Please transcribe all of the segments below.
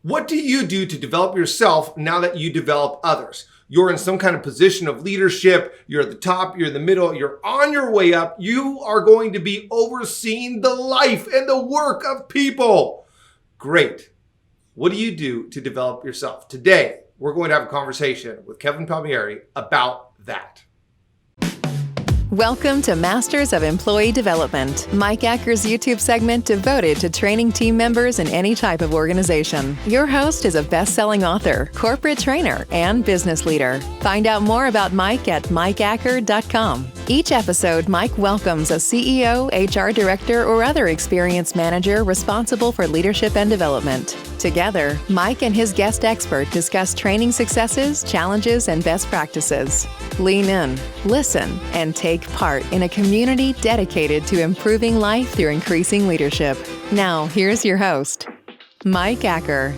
What do you do to develop yourself now that you develop others? You're in some kind of position of leadership. You're at the top, you're in the middle, you're on your way up. You are going to be overseeing the life and the work of people. Great. What do you do to develop yourself? Today, we're going to have a conversation with Kevin Palmieri about that. Welcome to Masters of Employee Development, Mike Acker's YouTube segment devoted to training team members in any type of organization. Your host is a best-selling author, corporate trainer, and business leader. Find out more about Mike at mikeacker.com. Each episode, Mike welcomes a CEO, HR director, or other experienced manager responsible for leadership and development. Together, Mike and his guest expert discuss training successes, challenges, and best practices. Lean in, listen, and take part in a community dedicated to improving life through increasing leadership. Now, here's your host, Mike Acker.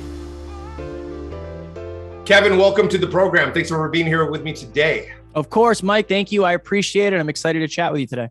Kevin, welcome to the program. Thanks for being here with me today. Of course, Mike. Thank you. I appreciate it. I'm excited to chat with you today.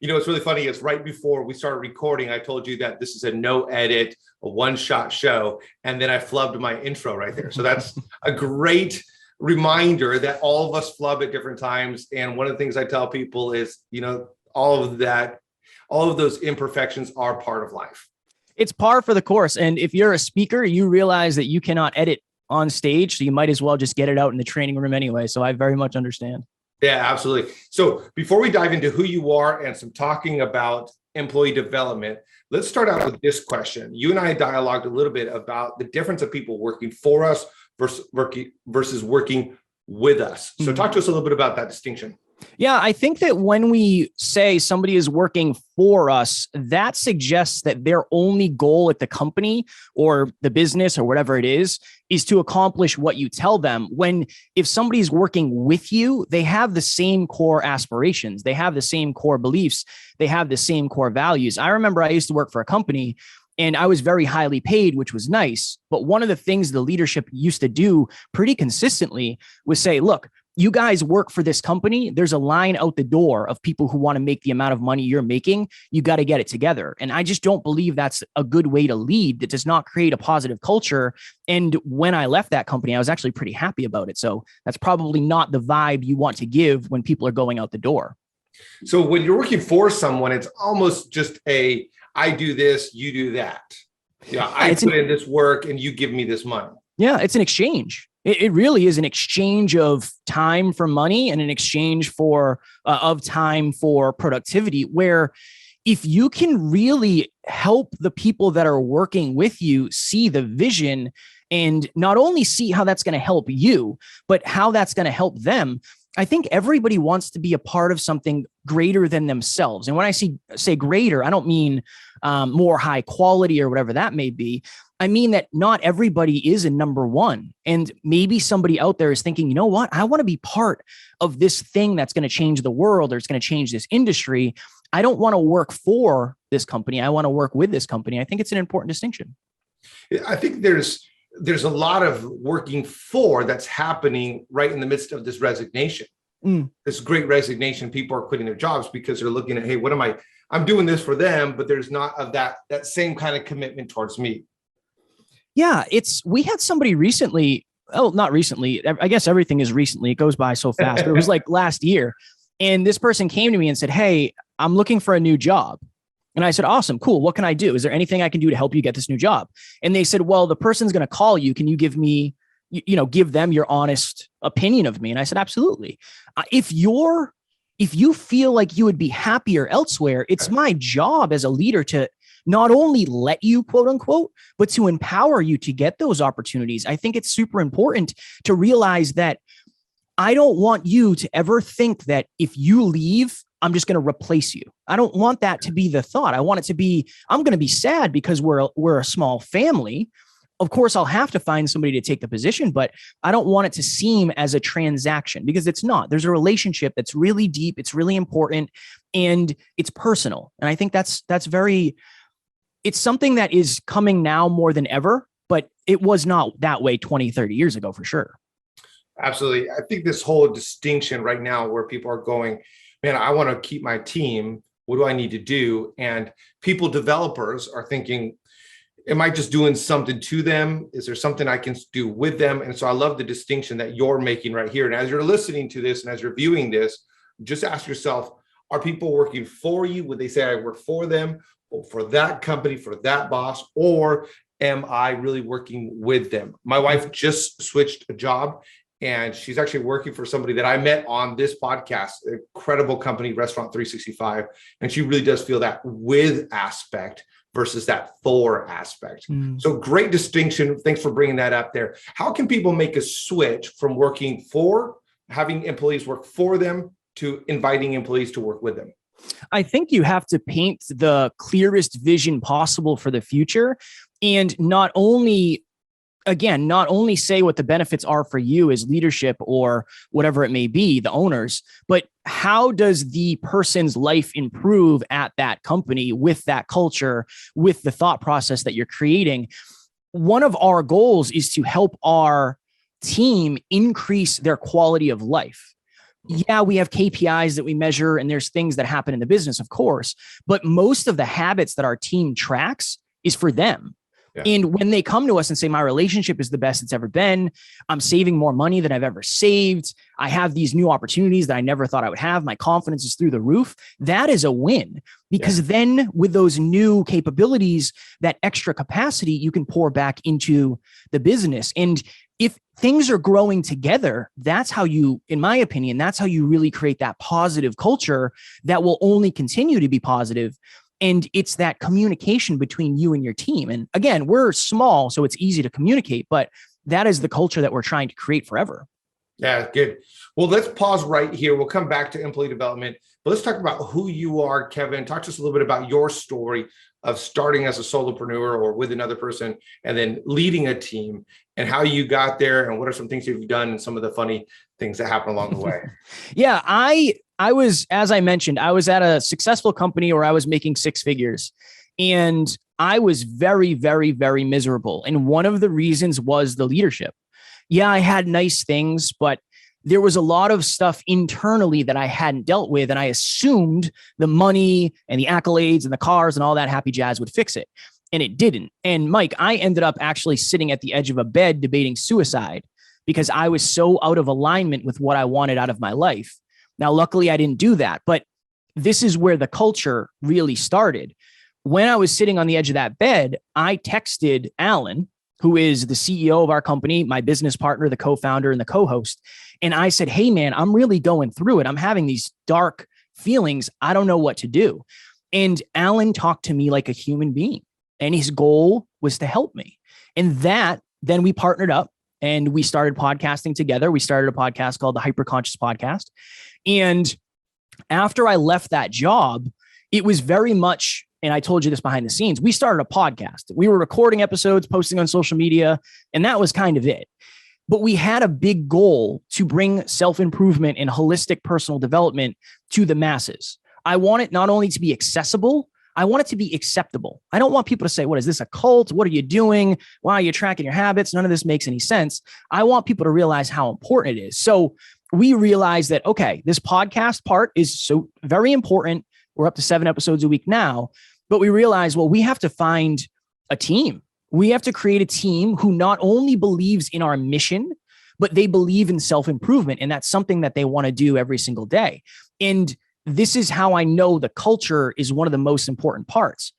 You know, what's really funny is right before we started recording, I told you that this is a no edit, a one-shot show, and then I flubbed my intro right there. So that's a great reminder that all of us flub at different times. And one of the things I tell people is, you know, all of those imperfections are part of life. It's par for the course. And if you're a speaker, you realize that you cannot edit on stage. So you might as well just get it out in the training room anyway. So I very much understand. Yeah, absolutely. So before we dive into who you are and some talking about employee development, let's start out with this question. You and I dialogued a little bit about the difference of people working for us versus working with us. So talk to us a little bit about that distinction. Yeah, I think that when we say somebody is working for us, that suggests that their only goal at the company or the business or whatever it is to accomplish what you tell them. When if somebody's working with you, they have the same core aspirations, they have the same core beliefs, they have the same core values. I remember I used to work for a company and I was very highly paid, which was nice. But one of the things the leadership used to do pretty consistently was say, look, you guys work for this company. There's a line out the door of people who want to make the amount of money you're making. You got to get it together. And I just don't believe that's a good way to lead. That does not create a positive culture. And when I left that company, I was actually pretty happy about it. So that's probably not the vibe you want to give when people are going out the door. So when you're working for someone, it's almost just I do this, you do that. Yeah, I put in this work and you give me this money. Yeah, it's an exchange. It really is an exchange of time for money and an exchange of time for productivity, where if you can really help the people that are working with you see the vision and not only see how that's going to help you, but how that's going to help them, I think everybody wants to be a part of something greater than themselves. And when I say greater, I don't mean more high quality or whatever that may be. I mean that not everybody is a number one. And maybe somebody out there is thinking, you know what? I want to be part of this thing that's going to change the world or it's going to change this industry. I don't want to work for this company. I want to work with this company. I think it's an important distinction. I think there's a lot of working for that's happening right in the midst of this resignation. This great resignation. People are quitting their jobs because they're looking at, hey, what am I'm doing this for them, but there's not of that same kind of commitment towards me. Yeah, we had somebody recently. Oh, not recently. I guess everything is recently. It goes by so fast. But it was like last year. And this person came to me and said, hey, I'm looking for a new job. And I said, awesome, cool. What can I do? Is there anything I can do to help you get this new job? And they said, well, the person's going to call you. Can you give me, give them your honest opinion of me? And I said, absolutely. If you feel like you would be happier elsewhere, it's my job as a leader to not only let you, quote unquote, but to empower you to get those opportunities. I think it's super important to realize that I don't want you to ever think that if you leave, I'm just going to replace you. I don't want that to be the thought. I want it to be, I'm going to be sad because we're a small family. Of course, I'll have to find somebody to take the position, but I don't want it to seem as a transaction because it's not. There's a relationship that's really deep. It's really important and it's personal. And I think it's something that is coming now more than ever, but it was not that way 20, 30 years ago for sure. Absolutely. I think this whole distinction right now where people are going, man, I want to keep my team. What do I need to do? And developers are thinking, am I just doing something to them? Is there something I can do with them? And so I love the distinction that you're making right here. And as you're listening to this and as you're viewing this, just ask yourself, are people working for you? Would they say I work for them, or for that company, for that boss, or am I really working with them? My wife just switched a job, and she's actually working for somebody that I met on this podcast, incredible company, Restaurant 365. And she really does feel that with aspect versus that for aspect. So great distinction. Thanks for bringing that up there. How can people make a switch from working for, having employees work for them, to inviting employees to work with them? I think you have to paint the clearest vision possible for the future, and not only say what the benefits are for you as leadership or whatever it may be, the owners, but how does the person's life improve at that company with that culture, with the thought process that you're creating? One of our goals is to help our team increase their quality of life. Yeah, we have KPIs that we measure, and there's things that happen in the business, of course, but most of the habits that our team tracks is for them. Yeah. And when they come to us and say, my relationship is the best it's ever been, I'm saving more money than I've ever saved, I have these new opportunities that I never thought I would have, my confidence is through the roof, that is a win. Because then with those new capabilities, that extra capacity, you can pour back into the business. And if things are growing together, that's how you, in my opinion, that's how you really create that positive culture that will only continue to be positive. And it's that communication between you and your team. And again, we're small, so it's easy to communicate, but that is the culture that we're trying to create forever. Yeah, good. Well, let's pause right here. We'll come back to employee development, but let's talk about who you are, Kevin. Talk to us a little bit about your story of starting as a solopreneur or with another person and then leading a team, and how you got there, and what are some things you've done and some of the funny things that happen along the way. Yeah, I was, as I mentioned, I was at a successful company where I was making six figures, and I was very, very, very miserable. And one of the reasons was the leadership. Yeah, I had nice things, but there was a lot of stuff internally that I hadn't dealt with. And I assumed the money and the accolades and the cars and all that happy jazz would fix it. And it didn't. And Mike, I ended up actually sitting at the edge of a bed debating suicide because I was so out of alignment with what I wanted out of my life. Now, luckily, I didn't do that, but this is where the culture really started. When I was sitting on the edge of that bed, I texted Alan, who is the CEO of our company, my business partner, the co-founder and the co-host. And I said, hey, man, I'm really going through it. I'm having these dark feelings. I don't know what to do. And Alan talked to me like a human being, and his goal was to help me. And then we partnered up and we started podcasting together. We started a podcast called the Hyperconscious Podcast. And after I left that job, it was very much, and I told you this behind the scenes, we started a podcast. We were recording episodes, posting on social media, and that was kind of it. But we had a big goal to bring self-improvement and holistic personal development to the masses. I want it not only to be accessible, I want it to be acceptable. I don't want people to say, what is this, a cult? What are you doing? Why are you tracking your habits? None of this makes any sense. I want people to realize how important it is. So we realized that, okay, this podcast part is so very important. We're up to 7 episodes a week now, but we realized, well, we have to find a team. We have to create a team who not only believes in our mission, but they believe in self-improvement. And that's something that they want to do every single day. And this is how I know the culture is one of the most important parts.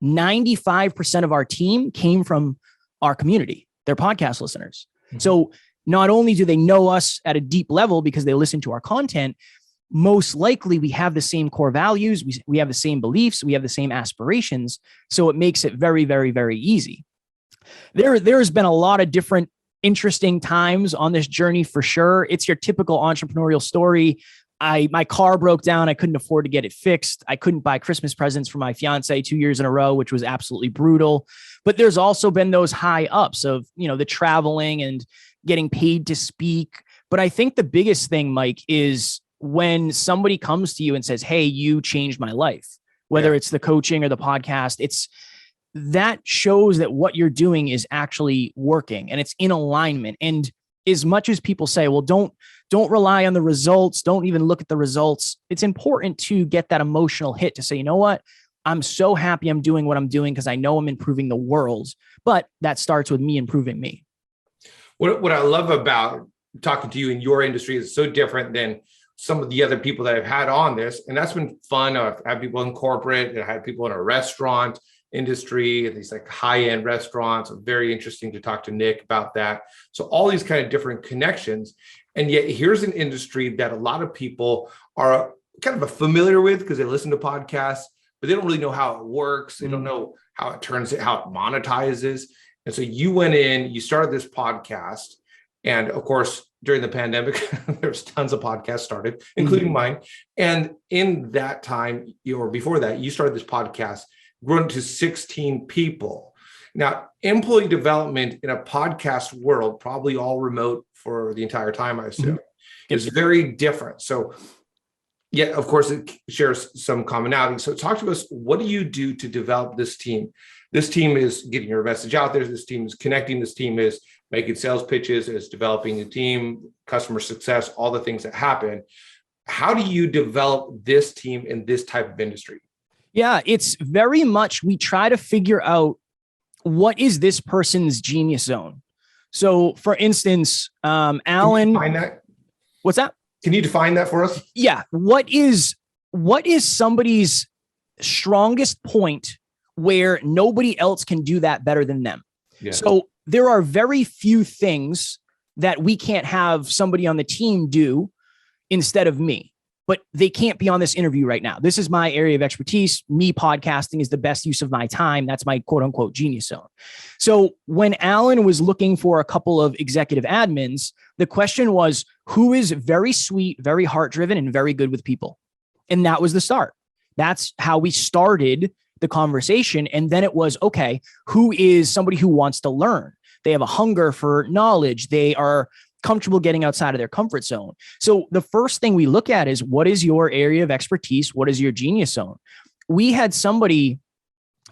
95% of our team came from our community. They're podcast listeners. Mm-hmm. So not only do they know us at a deep level because they listen to our content, most likely we have the same core values. We have the same beliefs. We have the same aspirations. So it makes it very, very, very easy. There's been a lot of different interesting times on this journey for sure. It's your typical entrepreneurial story. My car broke down. I couldn't afford to get it fixed. I couldn't buy Christmas presents for my fiance 2 years in a row, which was absolutely brutal. But there's also been those high ups of, the traveling and getting paid to speak. But I think the biggest thing, Mike, is when somebody comes to you and says, hey, you changed my life, whether it's the coaching or the podcast, that shows that what you're doing is actually working and it's in alignment. And as much as people say, well, don't rely on the results, don't even look at the results, it's important to get that emotional hit to say, you know what, I'm so happy I'm doing what I'm doing because I know I'm improving the world, but that starts with me improving me. What I love about talking to you in your industry is so different than some of the other people that I've had on this. And that's been fun. I've had people in corporate, and I had people in a restaurant industry, these like high-end restaurants. Very interesting to talk to Nick about that. So all these kind of different connections. And yet here's an industry that a lot of people are kind of familiar with because they listen to podcasts, but they don't really know how it works. They don't know how it monetizes. And so you went in, you started this podcast. And of course, during the pandemic, there's tons of podcasts started, including mine. And in that time, or before that, you started this podcast, grown to 16 people. Now, employee development in a podcast world, probably all remote for the entire time, I assume, is very different. So, yeah, of course, it shares some commonality. So talk to us, what do you do to develop this team? This team is getting your message out there. This team is connecting. This team is making sales pitches, is developing a team, customer success, all the things that happen. How do you develop this team in this type of industry? Yeah, it's very much, we try to figure out what is this person's genius zone. So for instance, Alan, can you define that? What's that? Can you define that for us? Yeah. What is somebody's strongest point where nobody else can do that better than them? Yeah. So there are very few things that we can't have somebody on the team do instead of me, but they can't be on this interview right now. This is my area of expertise. Me podcasting is the best use of my time. That's my quote unquote genius zone. So when Alan was looking for a couple of executive admins, the question was, who is very sweet, very heart driven, and very good with people? And that was the start. That's how we started the conversation. And then it was, okay, who is somebody who wants to learn? They have a hunger for knowledge. They are comfortable getting outside of their comfort zone. So the first thing we look at is, what is your area of expertise? What is your genius zone? We had somebody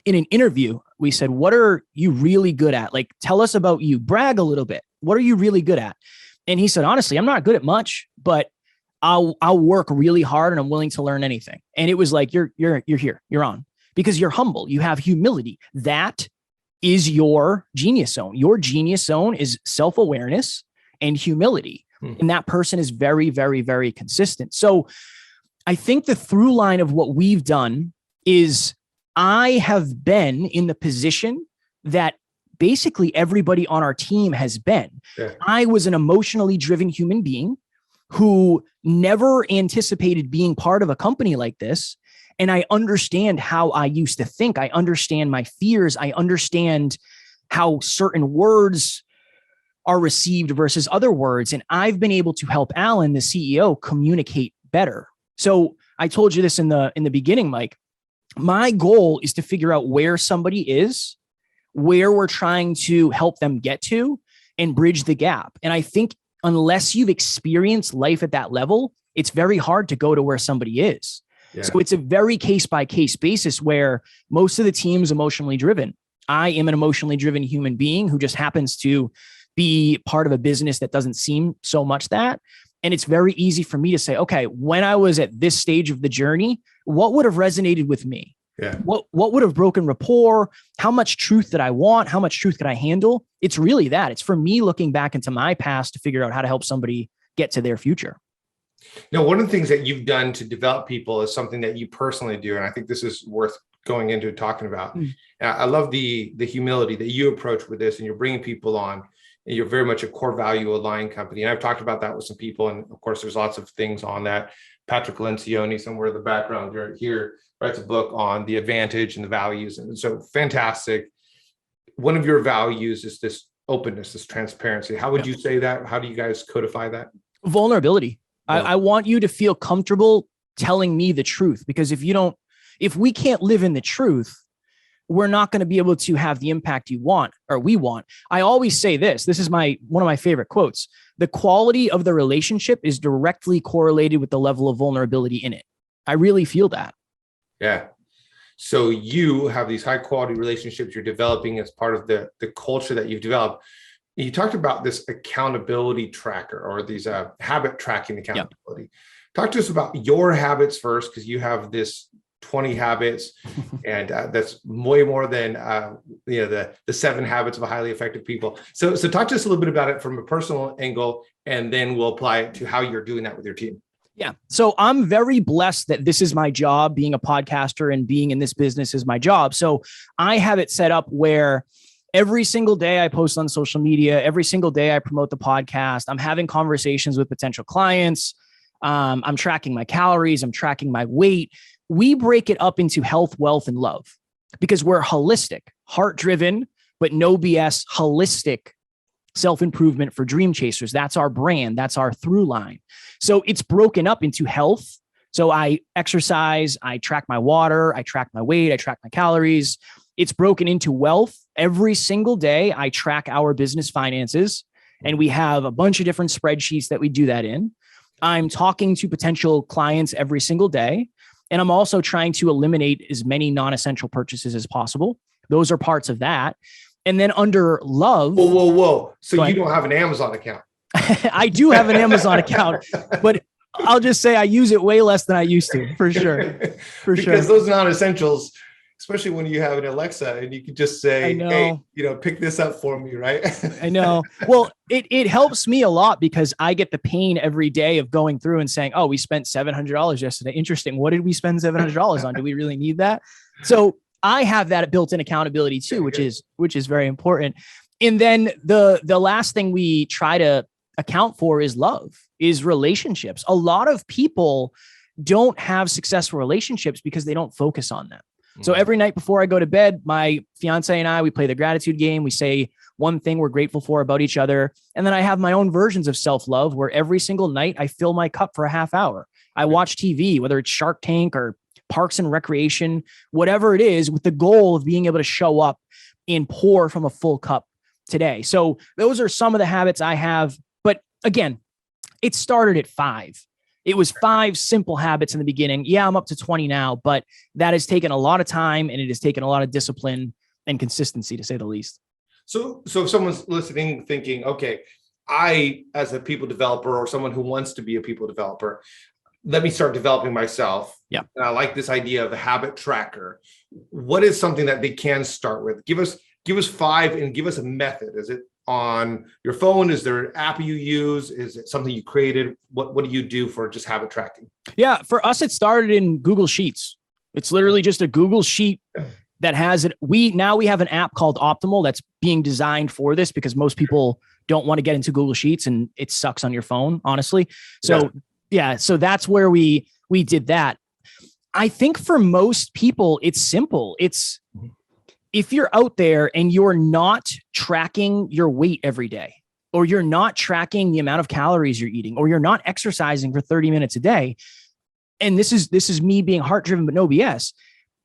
in an interview, we said, what are you really good at? Like, tell us about you, brag a little bit. What are you really good at? And he said, honestly, I'm not good at much, but I'll work really hard and I'm willing to learn anything. And it was like, you're here, you're on, because you're humble. You have humility. That is your genius zone. Your genius zone is self-awareness and humility. And that person is very, very, very consistent. So I think the through line of what we've done is, I have been in the position that basically everybody on our team has been. Yeah. I was an emotionally driven human being who never anticipated being part of a company like this. And I understand how I used to think. I understand my fears. I understand how certain words are received versus other words. And I've been able to help Alan, the CEO, communicate better. So I told you this in the beginning, Mike. My goal is to figure out where somebody is, where we're trying to help them get to, and bridge the gap. And I think unless you've experienced life at that level, it's very hard to go to where somebody is. Yeah. So it's a very case-by-case basis where most of the team is emotionally driven. I am an emotionally driven human being who just happens to be part of a business that doesn't seem so much that. And it's very easy for me to say, okay, when I was at this stage of the journey, what would have resonated with me? Yeah. What would have broken rapport? How much truth did I want? How much truth could I handle? It's really that. It's for me looking back into my past to figure out how to help somebody get to their future. Now, one of the things that you've done to develop people is something that you personally do. And I think this is worth going into talking about. I love the humility that you approach with this, and you're bringing people on. And you're very much a core value aligned company. And I've talked about that with some people. And of course, there's lots of things on that. Patrick Lencioni, somewhere in the background right here, writes a book on the advantage and the values. And so fantastic. One of your values is this openness, this transparency. How would you say that? How do you guys codify that? Vulnerability. I want you to feel comfortable telling me the truth, because if we can't live in the truth, we're not going to be able to have the impact you want, or we want. I always say this is one of my favorite quotes. The quality of the relationship is directly correlated with the level of vulnerability in it. I really feel that. Yeah. So you have these high quality relationships you're developing as part of the culture that you've developed. You talked about this accountability tracker, or these habit tracking accountability. Yep. Talk to us about your habits first, because you have this 20 habits. And that's way more than, the 7 habits of highly effective people. So talk to us a little bit about it from a personal angle, and then we'll apply it to how you're doing that with your team. Yeah. So I'm very blessed that this is my job. Being a podcaster and being in this business is my job. So I have it set up where every single day I post on social media, every single day I promote the podcast. I'm having conversations with potential clients. I'm tracking my calories. I'm tracking my weight. We break it up into health, wealth, and love because we're holistic, heart-driven, but no BS, holistic self-improvement for dream chasers. That's our brand. That's our through line. So it's broken up into health. So I exercise, I track my water, I track my weight, I track my calories. It's broken into wealth. Every single day, I track our business finances, and we have a bunch of different spreadsheets that we do that in. I'm talking to potential clients every single day, and I'm also trying to eliminate as many non-essential purchases as possible. Those are parts of that. And then under love. Whoa. So you don't have an Amazon account? I do have an Amazon account, but I'll just say I use it way less than I used to, for sure. Because those non-essentials, especially when you have an Alexa and you can just say, hey, pick this up for me, right? I know. Well, it helps me a lot because I get the pain every day of going through and saying, oh, we spent $700 yesterday. Interesting. What did we spend $700 on? Do we really need that? So I have that built-in accountability too, which is very important. And then the last thing we try to account for is love, is relationships. A lot of people don't have successful relationships because they don't focus on them. So every night before I go to bed, my fiance and I, we play the gratitude game. We say one thing we're grateful for about each other. And then I have my own versions of self-love where every single night I fill my cup for a half hour. I watch TV, whether it's Shark Tank or Parks and Recreation, whatever it is, with the goal of being able to show up and pour from a full cup today. So those are some of the habits I have. But again, it started at 5. It was 5 simple habits in the beginning. Yeah, I'm up to 20 now, but that has taken a lot of time and it has taken a lot of discipline and consistency, to say the least. So if someone's listening thinking, okay, I, as a people developer or someone who wants to be a people developer, let me start developing myself. Yeah. And I like this idea of a habit tracker. What is something that they can start with? Give us 5 and give us a method. Is it on your phone? Is there an app you use? Is it something you created? What do you do for just habit tracking? Yeah. For us, it started in Google Sheets. It's literally just a Google Sheet that has it. We have an app called Optimal that's being designed for this because most people don't want to get into Google Sheets and it sucks on your phone, honestly. So so that's where we did that. I think for most people, it's simple. It's if you're out there and you're not tracking your weight every day, or you're not tracking the amount of calories you're eating, or you're not exercising for 30 minutes a day, and this is me being heart-driven, but no BS,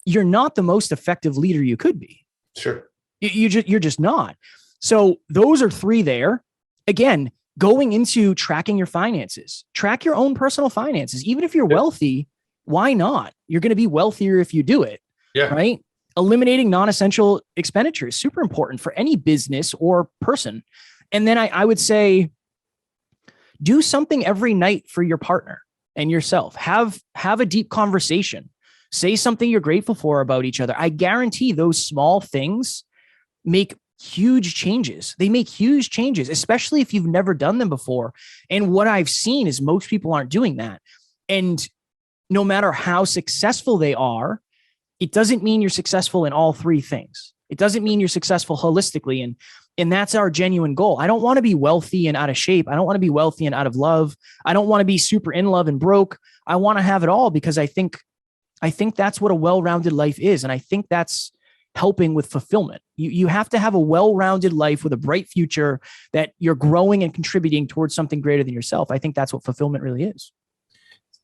you're not the most effective leader you could be. Sure. You're just not. So those are 3 there. Again, going into tracking your finances, track your own personal finances. Even if you're wealthy, why not? You're going to be wealthier if you do it. Yeah. Right. Eliminating non-essential expenditures, super important for any business or person. And then I would say, do something every night for your partner and yourself. Have a deep conversation. Say something you're grateful for about each other. I guarantee those small things make huge changes. They make huge changes, especially if you've never done them before. And what I've seen is most people aren't doing that. And no matter how successful they are, it doesn't mean you're successful in all 3 things. It doesn't mean you're successful holistically. And that's our genuine goal. I don't want to be wealthy and out of shape. I don't want to be wealthy and out of love. I don't want to be super in love and broke. I want to have it all because I think that's what a well-rounded life is. And I think that's helping with fulfillment. You have to have a well-rounded life with a bright future that you're growing and contributing towards something greater than yourself. I think that's what fulfillment really is.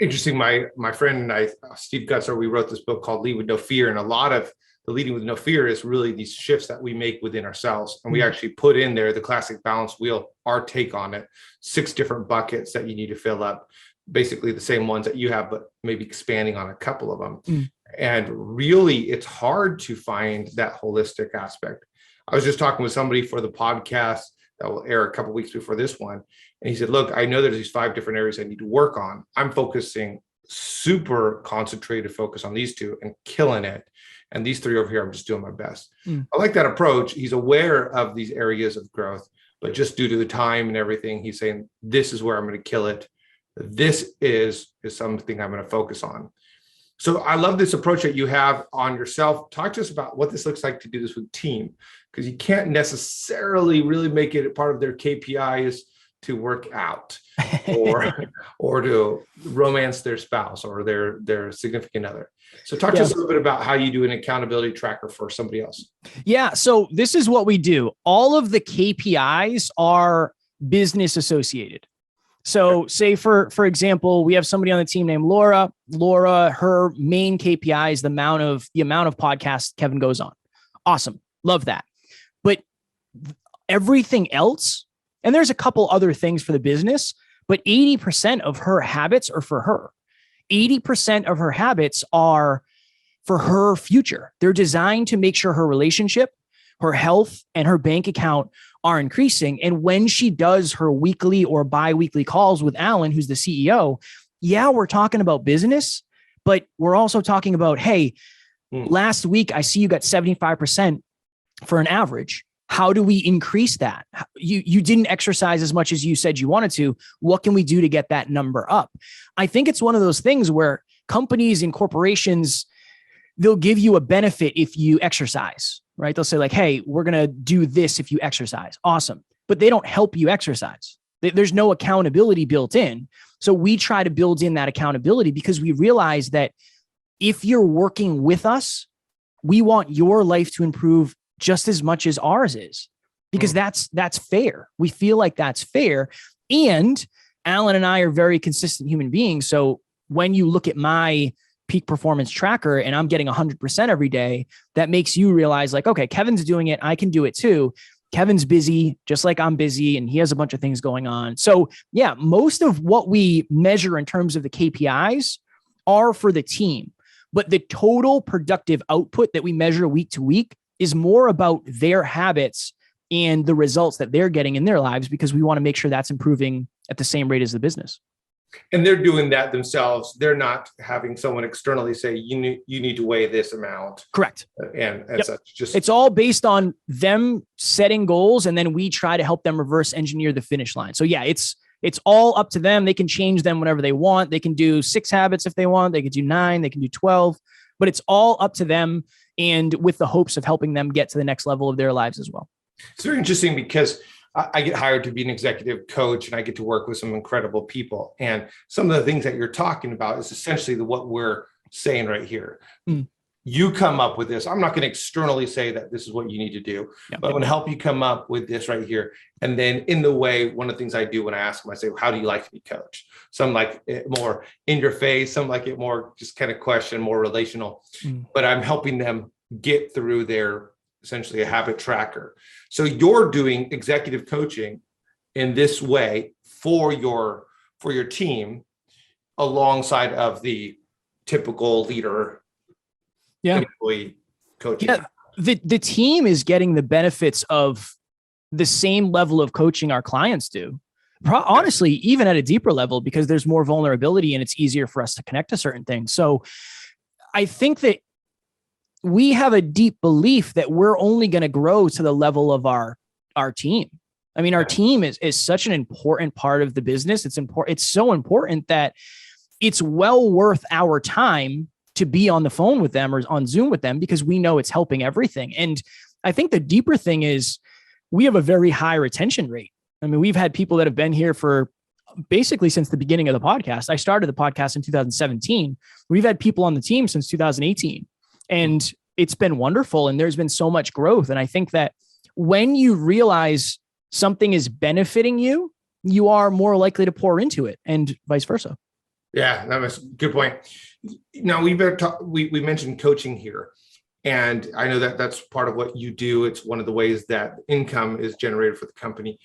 Interesting. My friend and I, Steve Gutser, we wrote this book called Lead with No Fear. And a lot of the leading with no fear is really these shifts that we make within ourselves. And we actually put in there the classic balance wheel, our take on it, 6 different buckets that you need to fill up, basically the same ones that you have, but maybe expanding on a couple of them. And really, it's hard to find that holistic aspect. I was just talking with somebody for the podcast that will air a couple of weeks before this one. And he said, look, I know there's these 5 different areas I need to work on. I'm focusing super concentrated focus on these two and killing it. And these three over here, I'm just doing my best. I like that approach. He's aware of these areas of growth, but just due to the time and everything, he's saying, this is where I'm going to kill it. This is something I'm going to focus on. So I love this approach that you have on yourself. Talk to us about what this looks like to do this with team, because you can't necessarily really make it a part of their KPIs to work out or to romance their spouse or their significant other. So talk to us a little bit about how you do an accountability tracker for somebody else. Yeah. So this is what we do. All of the KPIs are business associated. So say for example, we have somebody on the team named Laura. Laura, her main KPI is the amount of podcasts Kevin goes on. Awesome. Love that. But everything else, and there's a couple other things for the business, but 80% of her habits are for her. 80% of her habits are for her future. They're designed to make sure her relationship, her health, and her bank account are increasing. And when she does her weekly or bi-weekly calls with Alan, who's the CEO, we're talking about business, but we're also talking about, hey, last week, I see you got 75% for an average. How do we increase that? You didn't exercise as much as you said you wanted to. What can we do to get that number up? I think it's one of those things where companies and corporations, they'll give you a benefit if you exercise, right? They'll say like, hey, we're going to do this if you exercise. Awesome. But they don't help you exercise. There's no accountability built in. So we try to build in that accountability because we realize that if you're working with us, we want your life to improve just as much as ours is, because that's fair. We feel like that's fair. And Alan and I are very consistent human beings. So when you look at my peak performance tracker and I'm getting 100% every day, that makes you realize like, okay, Kevin's doing it. I can do it too. Kevin's busy, just like I'm busy, and he has a bunch of things going on. So yeah, most of what we measure in terms of the KPIs are for the team, but the total productive output that we measure week to week is more about their habits and the results that they're getting in their lives, because we want to make sure that's improving at the same rate as the business. And they're doing that themselves. They're not having someone externally say, you need to weigh this amount. Correct. And such. It's all based on them setting goals, and then we try to help them reverse engineer the finish line. So yeah, it's all up to them. They can change them whenever they want. They can do 6 habits if they want. They could do 9. They can do 12. But it's all up to them, and with the hopes of helping them get to the next level of their lives as well. It's very interesting because I get hired to be an executive coach and I get to work with some incredible people. And some of the things that you're talking about is essentially what we're saying right here. You come up with this. I'm not going to externally say that this is what you need to do, but I'm going to help you come up with this right here. And then in the way, one of the things I do when I ask them, I say, how do you like to be coached? Some like it more in your face, some like it more just kind of question, more relational, but I'm helping them get through their essentially a habit tracker. So you're doing executive coaching in this way for your team alongside of the typical leader employee coaching. Yeah, the team is getting the benefits of the same level of coaching our clients do. Honestly, even at a deeper level, because there's more vulnerability and it's easier for us to connect to certain things. So I think that we have a deep belief that we're only going to grow to the level of our team. I mean, our team is such an important part of the business. It's important. It's so important that it's well worth our time to be on the phone with them or on Zoom with them, because we know it's helping everything. And I think the deeper thing is we have a very high retention rate. I mean, we've had people that have been here for basically since the beginning of the podcast. I started the podcast in 2017. We've had people on the team since 2018, and it's been wonderful. And there's been so much growth. And I think that when you realize something is benefiting you, you are more likely to pour into it, and vice versa. Yeah, that was a good point. Now we mentioned coaching here, and I know that that's part of what you do. It's one of the ways that income is generated for the company.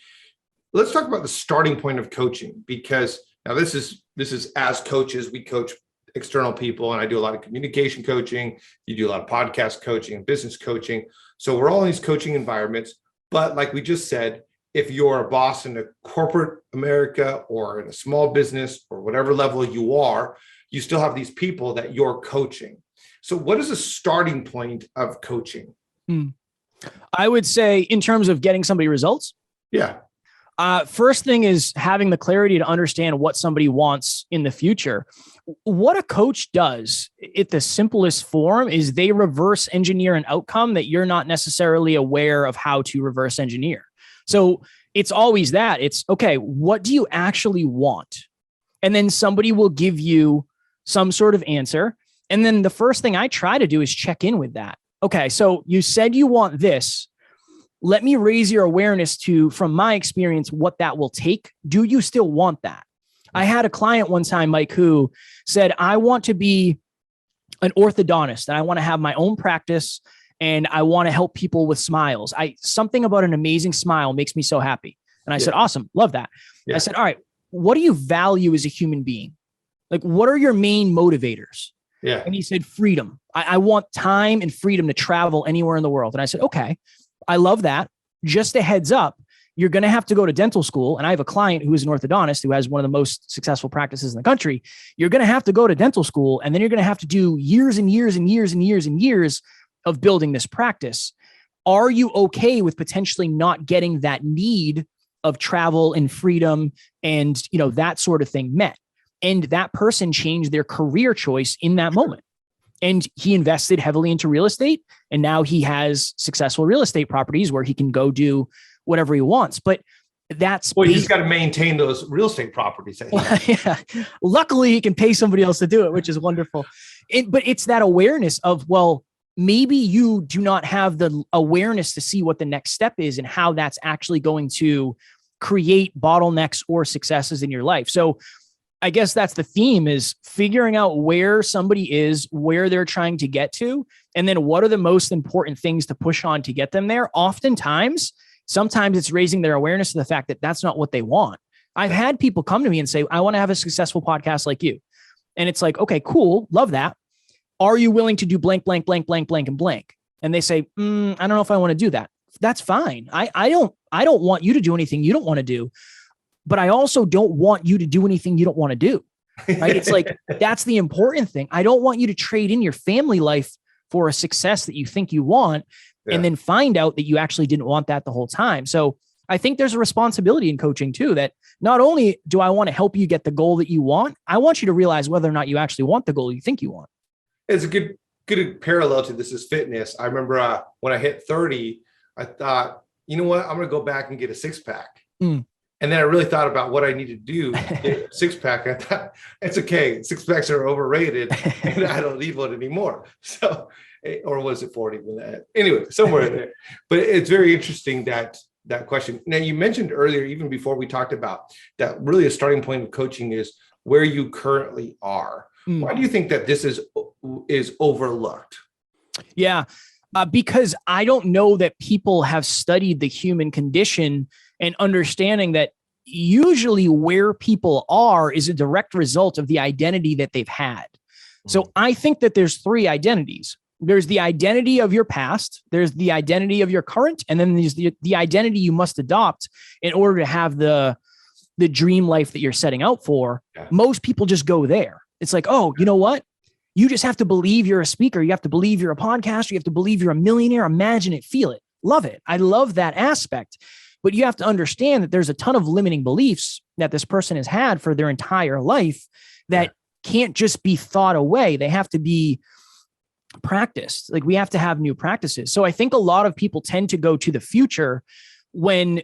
Let's talk about the starting point of coaching, because now this is as coaches, we coach external people, and I do a lot of communication coaching. You do a lot of podcast coaching, business coaching. So we're all in these coaching environments. But like we just said, if you're a boss in a corporate America or in a small business or whatever level you are, you still have these people that you're coaching. So what is the starting point of coaching? I would say in terms of getting somebody results. Yeah. First thing is having the clarity to understand what somebody wants in the future. What a coach does at the simplest form is they reverse engineer an outcome that you're not necessarily aware of how to reverse engineer. So it's always that. It's, okay, what do you actually want? And then somebody will give you some sort of answer. And then the first thing I try to do is check in with that. Okay, so you said you want this. Let me raise your awareness to, from my experience, what that will take. Do you still want that? I had a client one time, Mike, who said, I want to be an orthodontist and I want to have my own practice and I want to help people with smiles. Something about an amazing smile makes me so happy. And I said, awesome, love that. I said, all right, what do you value as a human being? Like, what are your main motivators? And he said, freedom. I want time and freedom to travel anywhere in the world. And I said, okay, I love that. Just a heads up, you're going to have to go to dental school. And I have a client who is an orthodontist who has one of the most successful practices in the country. You're going to have to go to dental school, and then you're going to have to do years and years and years and years and years of building this practice. Are you okay with potentially not getting that need of travel and freedom and, that sort of thing met? And that person changed their career choice in that moment. And he invested heavily into real estate. And now he has successful real estate properties where he can go do whatever he wants. But that's... Well, he's got to maintain those real estate properties. Yeah. Luckily, he can pay somebody else to do it, which is wonderful. But it's that awareness of, well, maybe you do not have the awareness to see what the next step is and how that's actually going to create bottlenecks or successes in your life. So I guess that's the theme, is figuring out where somebody is, where they're trying to get to, and then what are the most important things to push on to get them there. Sometimes it's raising their awareness to the fact that that's not what they want. I've had people come to me and say, I want to have a successful podcast like you. And it's like, okay, cool. Love that. Are you willing to do blank, blank, blank, blank, blank, and blank? And they say, I don't know if I want to do that. That's fine. I don't want you to do anything you don't want to do. But I also don't want you to do anything you don't want to do. Right? It's like, that's the important thing. I don't want you to trade in your family life for a success that you think you want, and then find out that you actually didn't want that the whole time. So I think there's a responsibility in coaching too, that not only do I want to help you get the goal that you want, I want you to realize whether or not you actually want the goal you think you want. It's a good parallel to this is fitness. I remember when I hit 30, I thought, you know what, I'm going to go back and get a six pack. And then I really thought about what I need to do to get a six pack. I thought, it's okay. Six packs are overrated and I don't need one anymore. So, or was it 40? Anyway, somewhere in there. But it's very interesting that question. Now, you mentioned earlier, even before we talked about that, really a starting point of coaching is where you currently are. Why do you think that this is overlooked? Yeah, because I don't know that people have studied the human condition and understanding that usually where people are is a direct result of the identity that they've had. So I think that there's three identities. There's the identity of your past, there's the identity of your current, and then there's the identity you must adopt in order to have the dream life that you're setting out for. Most people just go there. It's like, oh, you know what? You just have to believe you're a speaker. You have to believe you're a podcaster. You have to believe you're a millionaire. Imagine it, feel it, love it. I love that aspect. But you have to understand that there's a ton of limiting beliefs that this person has had for their entire life that can't just be thought away. They have to be practiced. Like, we have to have new practices. So I think a lot of people tend to go to the future when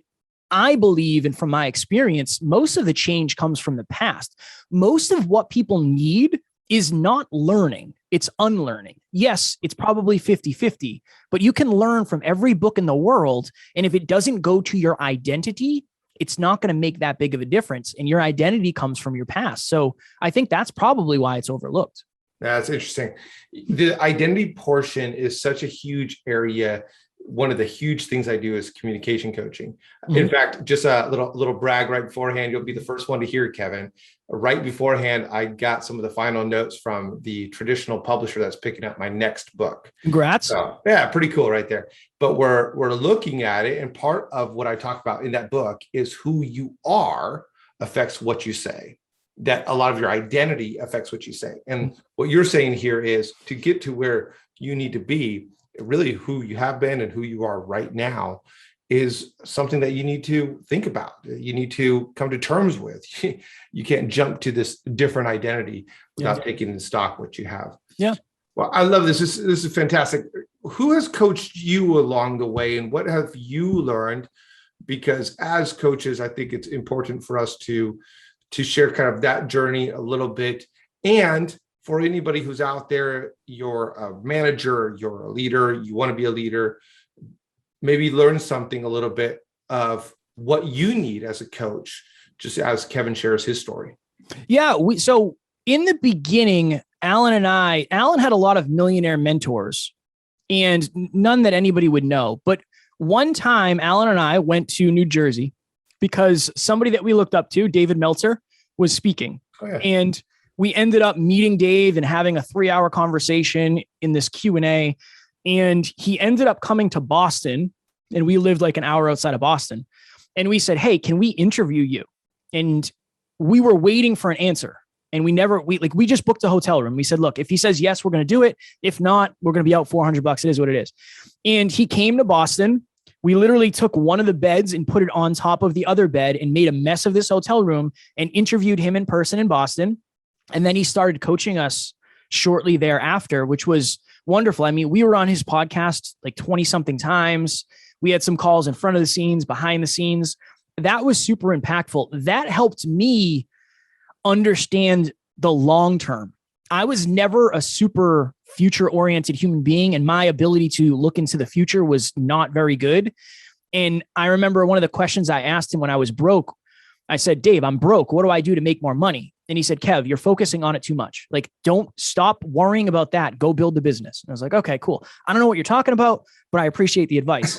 I believe, and from my experience, most of the change comes from the past. Most of what people need is not learning, it's unlearning. Yes, it's probably 50-50, but you can learn from every book in the world. And if it doesn't go to your identity, it's not going to make that big of a difference. And your identity comes from your past. So I think that's probably why it's overlooked. That's interesting. The identity portion is such a huge area. One of the huge things I do is communication coaching. In fact, just a little brag right beforehand, you'll be the first one to hear, Kevin. Right beforehand, I got some of the final notes from the traditional publisher that's picking up my next book. Congrats. So, yeah, pretty cool right there. But we're looking at it, and part of what I talk about in that book is who you are affects what you say. that a lot of your identity affects what you say. And what you're saying here is to get to where you need to be, really who you have been and who you are right now is something that you need to think about. You need to come to terms with. You can't jump to this different identity without taking in stock what you have. Yeah. Well, I love this. This is fantastic. Who has coached you along the way, and what have you learned? Because as coaches, I think it's important for us to share kind of that journey a little bit. And for anybody who's out there, you're a manager, you're a leader, you want to be a leader, maybe learn something a little bit of what you need as a coach, just as Kevin shares his story. Yeah. So in the beginning, Alan had a lot of millionaire mentors and none that anybody would know. But one time, Alan and I went to New Jersey because somebody that we looked up to, David Meltzer, was speaking. Oh, yeah. And we ended up meeting Dave and having a 3-hour conversation in this Q&A. And he ended up coming to Boston, and we lived like an hour outside of Boston. And we said, hey, can we interview you? And we were waiting for an answer. And we just booked a hotel room. We said, look, if he says yes, we're going to do it. If not, we're going to be out $400. It is what it is. And he came to Boston. We literally took one of the beds and put it on top of the other bed and made a mess of this hotel room and interviewed him in person in Boston. And then he started coaching us shortly thereafter, which was wonderful. I mean, we were on his podcast like 20 something times. We had some calls in front of the scenes, behind the scenes. That was super impactful. That helped me understand the long term. I was never a super future oriented human being, and my ability to look into the future was not very good. And I remember one of the questions I asked him when I was broke, I said, Dave, I'm broke. What do I do to make more money? And he said, Kev, you're focusing on it too much. Like, don't stop worrying about that. Go build the business. And I was like, okay, cool. I don't know what you're talking about, but I appreciate the advice.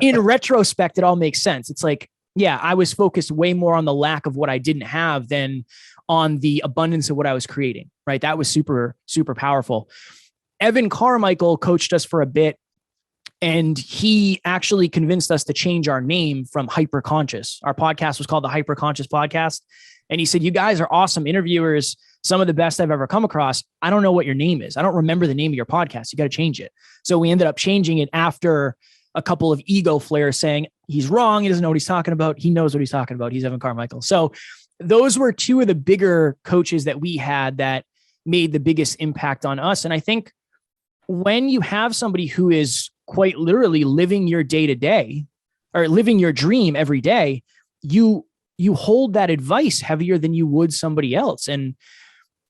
In retrospect, it all makes sense. It's like, yeah, I was focused way more on the lack of what I didn't have than on the abundance of what I was creating, right? That was super, super powerful. Evan Carmichael coached us for a bit, and he actually convinced us to change our name from Hyperconscious. Our podcast was called the Hyperconscious Podcast. And he said, you guys are awesome interviewers, some of the best I've ever come across. I don't know what your name is. I don't remember the name of your podcast. You got to change it. So we ended up changing it after a couple of ego flares saying he's wrong. He doesn't know what he's talking about. He knows what he's talking about. He's Evan Carmichael. So those were two of the bigger coaches that we had that made the biggest impact on us. And I think when you have somebody who is quite literally living your day to day or living your dream every day, you hold that advice heavier than you would somebody else. And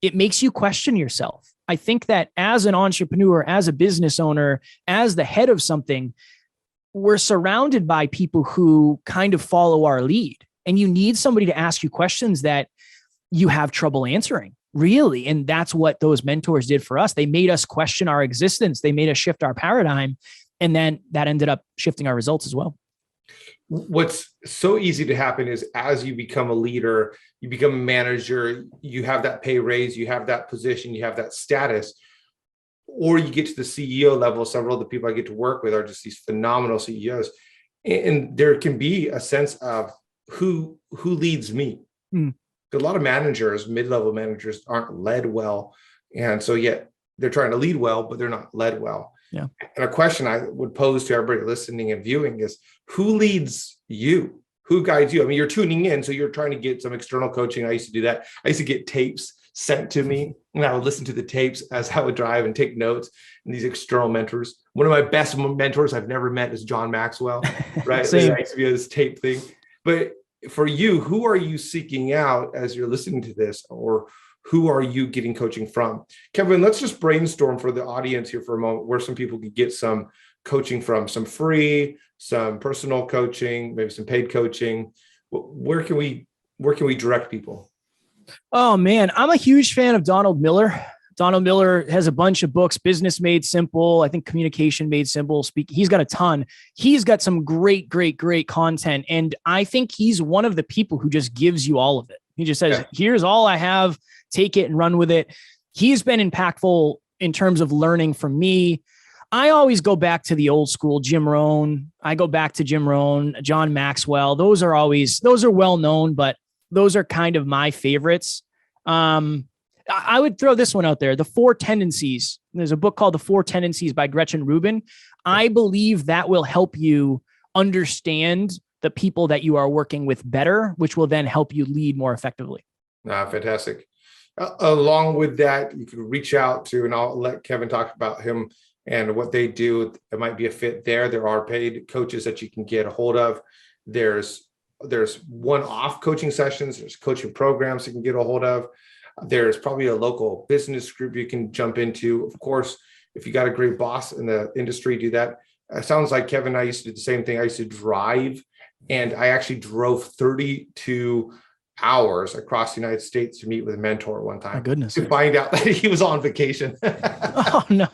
it makes you question yourself. I think that as an entrepreneur, as a business owner, as the head of something, we're surrounded by people who kind of follow our lead. And you need somebody to ask you questions that you have trouble answering, really. And that's what those mentors did for us. They made us question our existence. They made us shift our paradigm. And then that ended up shifting our results as well. What's so easy to happen is as you become a leader, you become a manager, you have that pay raise, you have that position, you have that status, or you get to the CEO level. Several of the people I get to work with are just these phenomenal CEOs. And there can be a sense of who leads me. A lot of managers, mid-level managers, aren't led well. And so yet they're trying to lead well, but they're not led well. Yeah. And a question I would pose to everybody listening and viewing is, who leads you? Who guides you? I mean, you're tuning in, so you're trying to get some external coaching. I used to do that. I used to get tapes sent to me, and I would listen to the tapes as I would drive and take notes. And these external mentors. One of my best mentors I've never met is John Maxwell, right? Same. I used to be this tape thing. But for you, who are you seeking out as you're listening to this, or who are you getting coaching from? Kevin, let's just brainstorm for the audience here for a moment where some people could get some coaching from, some free, some personal coaching, maybe some paid coaching. Where can we direct people? Oh man, I'm a huge fan of Donald Miller. Donald Miller has a bunch of books, Business Made Simple. I think Communication Made Simple. He's got a ton. He's got some great content. And I think he's one of the people who just gives you all of it. He just says, here's all I have, take it and run with it. He's been impactful in terms of learning from me. I always go back to the old school, Jim Rohn. I go back to Jim Rohn, John Maxwell. Those are well known, but those are kind of my favorites. I would throw this one out there. The 4 Tendencies. There's a book called The 4 Tendencies by Gretchen Rubin. I believe that will help you understand the people that you are working with better, which will then help you lead more effectively. Fantastic. Along with that, you can reach out to, and I'll let Kevin talk about him and what they do. It might be a fit there. There are paid coaches that you can get a hold of. There's one-off coaching sessions. There's coaching programs you can get a hold of. There's probably a local business group you can jump into. Of course, if you got a great boss in the industry, do that. It sounds like Kevin and I used to do the same thing. I used to drive, and I actually drove 32 hours across the United States to meet with a mentor one time. My goodness. To find out that he was on vacation. Oh, no.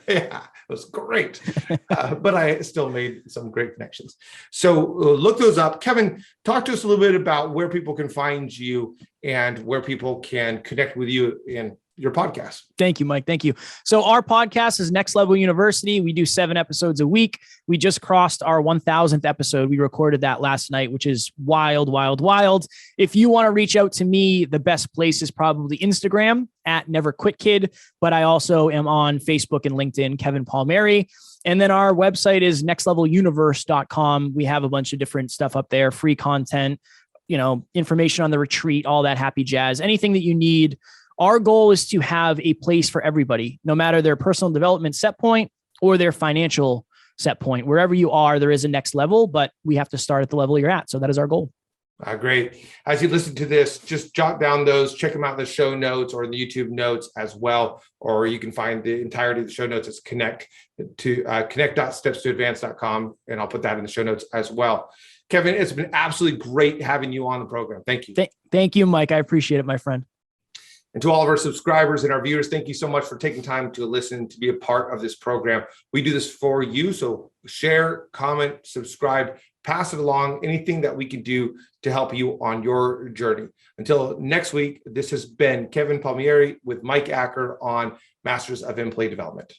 Yeah, it was great. But I still made some great connections. So look those up. Kevin, talk to us a little bit about where people can find you and where people can connect with you in your podcast. Thank you, Mike. Thank you. So our podcast is Next Level University. We do 7 episodes a week. We just crossed our 1000th episode. We recorded that last night, which is wild, wild, wild. If you want to reach out to me, the best place is probably Instagram at Never Quit Kid, but I also am on Facebook and LinkedIn, Kevin Palmieri. And then our website is nextleveluniverse.com. We have a bunch of different stuff up there, free content, information on the retreat, all that happy jazz, anything that you need. Our goal is to have a place for everybody, no matter their personal development set point or their financial set point. Wherever you are, there is a next level, but we have to start at the level you're at. So that is our goal. Great. As you listen to this, just jot down those, check them out in the show notes or in the YouTube notes as well. Or you can find the entirety of the show notes. It's connect.stepstoadvance.com. And I'll put that in the show notes as well. Kevin, it's been absolutely great having you on the program. Thank you. Thank you, Mike. I appreciate it, my friend. And to all of our subscribers and our viewers, thank you so much for taking time to listen, to be a part of this program. We do this for you. So share, comment, subscribe, pass it along, anything that we can do to help you on your journey. Until next week, this has been Kevin Palmieri with Mike Acker on Masters of Employee Development.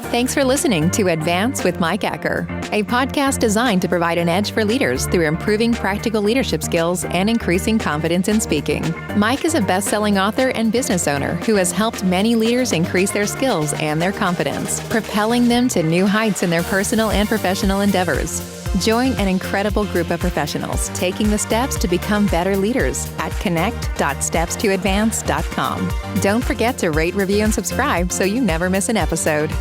Thanks for listening to Advance with Mike Acker, a podcast designed to provide an edge for leaders through improving practical leadership skills and increasing confidence in speaking. Mike is a best-selling author and business owner who has helped many leaders increase their skills and their confidence, propelling them to new heights in their personal and professional endeavors. Join an incredible group of professionals taking the steps to become better leaders at connect.stepstoadvance.com. Don't forget to rate, review, and subscribe so you never miss an episode.